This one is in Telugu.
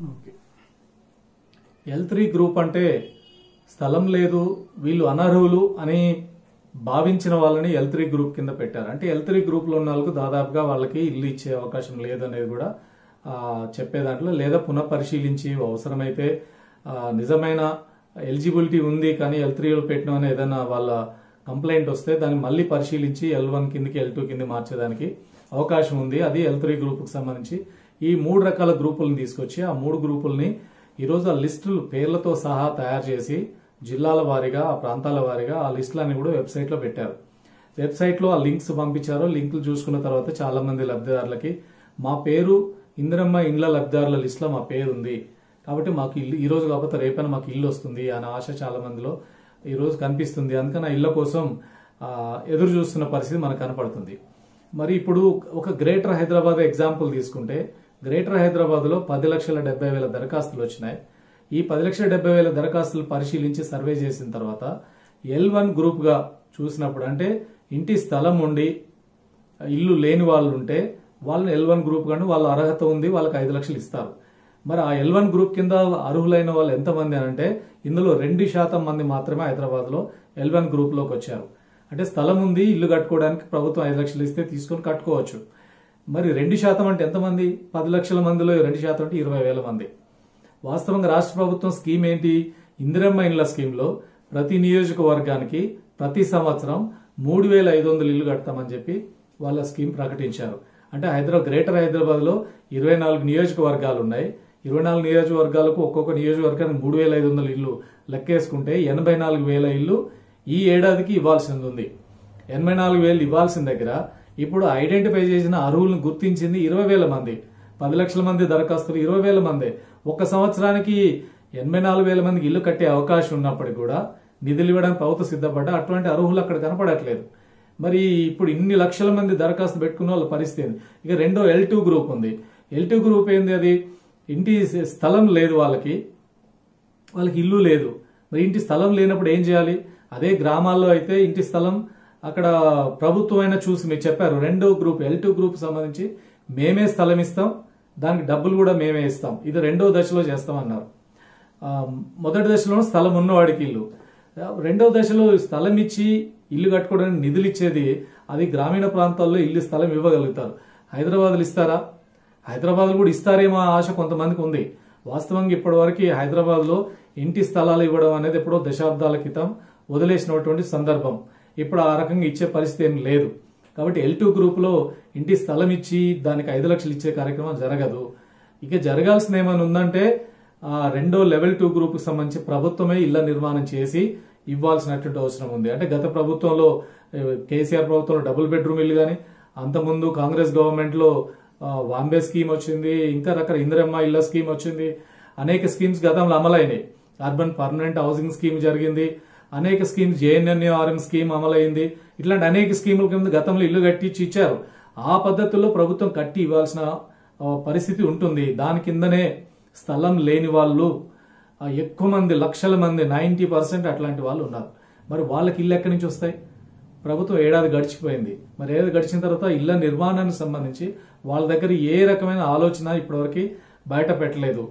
ఓకే. L3 గ్రూప్ అంటే స్థలం లేదు, వీళ్ళు అనర్హులు అని భావించిన వాళ్ళని L3 గ్రూప్ కింద పెట్టారు. అంటే L3 గ్రూప్ లో ఉన్న వాళ్ళకు దాదాపుగా వాళ్ళకి ఇల్లు ఇచ్చే అవకాశం లేదనేది కూడా చెప్పే దాంట్లో, లేదా పునఃపరిశీలించి అవసరమైతే నిజమైన ఎలిజిబిలిటీ ఉంది కానీ L3లో పెట్టిన అని ఏదైనా వాళ్ళ కంప్లైంట్ వస్తే దాన్ని మళ్ళీ పరిశీలించి L1 కిందకి L2 కింద మార్చేదానికి అవకాశం ఉంది. అది L3 గ్రూప్కి సంబంధించి ఈ 3 రకాల గ్రూపులను తీసుకొచ్చి ఆ 3 గ్రూపుల్ని ఈరోజు ఆ లిస్టులు పేర్లతో సహా తయారు చేసి జిల్లాల వారీగా ఆ ప్రాంతాల వారీగా ఆ లిస్టులన్నీ కూడా వెబ్సైట్లో పెట్టారు. వెబ్సైట్లో ఆ లింక్స్ పంపించారు. లింకులు చూసుకున్న తర్వాత చాలా మంది లబ్ధిదారులకి మా పేరు ఇందిరమ్మ ఇండ్ల లబ్ధిదారుల లిస్టులో మా పేరు ఉంది కాబట్టి మాకు ఇల్లు ఈ రోజు కాకపోతే రేపైనా మాకు ఇల్లు వస్తుంది అనే ఆశ చాలా మందిలో ఈ రోజు కనిపిస్తుంది. అందుకని ఆ ఇళ్ల కోసం ఎదురు చూస్తున్న పరిస్థితి మనకు కనపడుతుంది. మరి ఇప్పుడు ఒక గ్రేటర్ హైదరాబాద్ ఎగ్జాంపుల్ తీసుకుంటే గ్రేటర్ హైదరాబాద్ లో 10,70,000 దరఖాస్తులు వచ్చినాయి. ఈ 10,70,000 దరఖాస్తులు పరిశీలించి సర్వే చేసిన తర్వాత L1 గ్రూప్ గా చూసినప్పుడు అంటే ఇంటి స్థలం ఉండి ఇల్లు లేని వాళ్ళు ఉంటే వాళ్ళని L1 గ్రూప్ గాను వాళ్ళ అర్హత ఉంది, వాళ్ళకి 5 లక్షలు ఇస్తారు. మరి ఆ L1 గ్రూప్ కింద అర్హులైన వాళ్ళు ఎంతమంది అంటే ఇందులో 2% మంది మాత్రమే హైదరాబాద్ లో L1 గ్రూప్ లోకి వచ్చారు. అంటే స్థలం ఉంది, ఇల్లు కట్టుకోవడానికి ప్రభుత్వం 5 లక్షలు ఇస్తే తీసుకొని కట్టుకోవచ్చు. మరి 2% అంటే ఎంతమంది? 10 లక్షల మందిలో 2% అంటే 20,000 మంది. వాస్తవంగా రాష్ట్ర ప్రభుత్వం స్కీమ్ ఏంటి? ఇందిరమ్మ ఇండ్ల స్కీమ్ లో ప్రతి నియోజకవర్గానికి ప్రతి సంవత్సరం 3,500 ఇల్లు కడతామని చెప్పి వాళ్ళ స్కీమ్ ప్రకటించారు. అంటే గ్రేటర్ హైదరాబాద్ లో 24 నియోజకవర్గాలు ఉన్నాయి. 24 నియోజకవర్గాలకు ఒక్కొక్క నియోజకవర్గానికి 3,500 ఇల్లు లెక్కేసుకుంటే 84,000 ఇల్లు ఈ ఏడాదికి ఇవ్వాల్సింది ఉంది. 84,000 ఇవ్వాల్సిన దగ్గర ఇప్పుడు ఐడెంటిఫై చేసిన అర్హులను గుర్తించింది 20,000 మంది. 10 లక్షల మంది దరఖాస్తులు 20,000 మంది. ఒక్క సంవత్సరానికి 84,000 మందికి ఇల్లు కట్టే అవకాశం ఉన్నప్పటికీ కూడా నిధులు ఇవ్వడానికి ప్రభుత్వం సిద్ధపడ్డా అటువంటి అర్హులు అక్కడ కనపడట్లేదు. మరి ఇప్పుడు ఇన్ని లక్షల మంది దరఖాస్తు పెట్టుకున్న వాళ్ళ పరిస్థితి ఏంది? ఇక రెండో L2 గ్రూప్ ఉంది. L2 గ్రూప్ ఏంది? అది ఇంటి స్థలం లేదు, వాళ్ళకి ఇల్లు లేదు. మరి ఇంటి స్థలం లేనప్పుడు ఏం చేయాలి? అదే గ్రామాల్లో అయితే ఇంటి స్థలం అక్కడ ప్రభుత్వం అయినా చూసి మీరు చెప్పారు. రెండో గ్రూప్ L2 గ్రూప్ సంబంధించి మేమే స్థలం ఇస్తాం, దానికి డబ్బులు కూడా మేమే ఇస్తాం, ఇది రెండో దశలో చేస్తాం అన్నారు. మొదటి దశలో స్థలం ఉన్నవాడికి ఇల్లు, రెండో దశలో స్థలం ఇచ్చి ఇల్లు కట్టుకోవడానికి నిధులు ఇచ్చేది అది గ్రామీణ ప్రాంతాల్లో ఇల్లు స్థలం ఇవ్వగలుగుతారు. హైదరాబాద్లో ఇస్తారా? హైదరాబాద్ కూడా ఇస్తారేమో ఆశ కొంతమందికి ఉంది. వాస్తవంగా ఇప్పటి వరకు హైదరాబాద్ లో ఇంటి స్థలాలు ఇవ్వడం అనేది ఎప్పుడో దశాబ్దాల క్రితం వదిలేసినటువంటి సందర్భం. ఇప్పుడు ఆ రకంగా ఇచ్చే పరిస్థితి ఏం లేదు. కాబట్టి L2 గ్రూప్ లో ఇంటి స్థలం ఇచ్చి దానికి 5 లక్షలు ఇచ్చే కార్యక్రమం జరగదు. ఇక జరగాల్సిన ఏమైనా ఉందంటే రెండో లెవెల్ 2 గ్రూప్ కి సంబంధించి ప్రభుత్వమే ఇళ్ల నిర్మాణం చేసి ఇవ్వాల్సినటువంటి అవసరం ఉంది. అంటే గత ప్రభుత్వంలో కేసీఆర్ ప్రభుత్వంలో డబుల్ బెడ్రూమ్ ఇల్లు కానీ, అంతకుముందు కాంగ్రెస్ గవర్నమెంట్ లో వాంబే స్కీమ్ వచ్చింది, ఇంకా రకాల ఇందిరమ్మ ఇళ్ల స్కీమ్ వచ్చింది, అనేక స్కీమ్స్ గతంలో అమలైనాయి. అర్బన్ పర్మనెంట్ హౌసింగ్ స్కీమ్ జరిగింది, అనేక స్కీమ్స్ JNNARM స్కీమ్ అమలైంది. ఇట్లాంటి అనేక స్కీముల కింద గతంలో ఇల్లు కట్టించి ఇచ్చారు. ఆ పద్ధతుల్లో ప్రభుత్వం కట్టి ఇవ్వాల్సిన పరిస్థితి ఉంటుంది. దాని కిందనే స్థలం లేని వాళ్ళు ఎక్కువ మంది, లక్షల మంది, 90% అట్లాంటి వాళ్ళు ఉన్నారు. మరి వాళ్ళకి ఇల్లు ఎక్కడి నుంచి వస్తాయి? ప్రభుత్వం ఏడాది గడిచిపోయింది. మరి ఏడాది గడిచిన తర్వాత ఇళ్ల నిర్మాణానికి సంబంధించి వాళ్ళ దగ్గర ఏ రకమైన ఆలోచన ఇప్పటివరకు బయట పెట్టలేదు.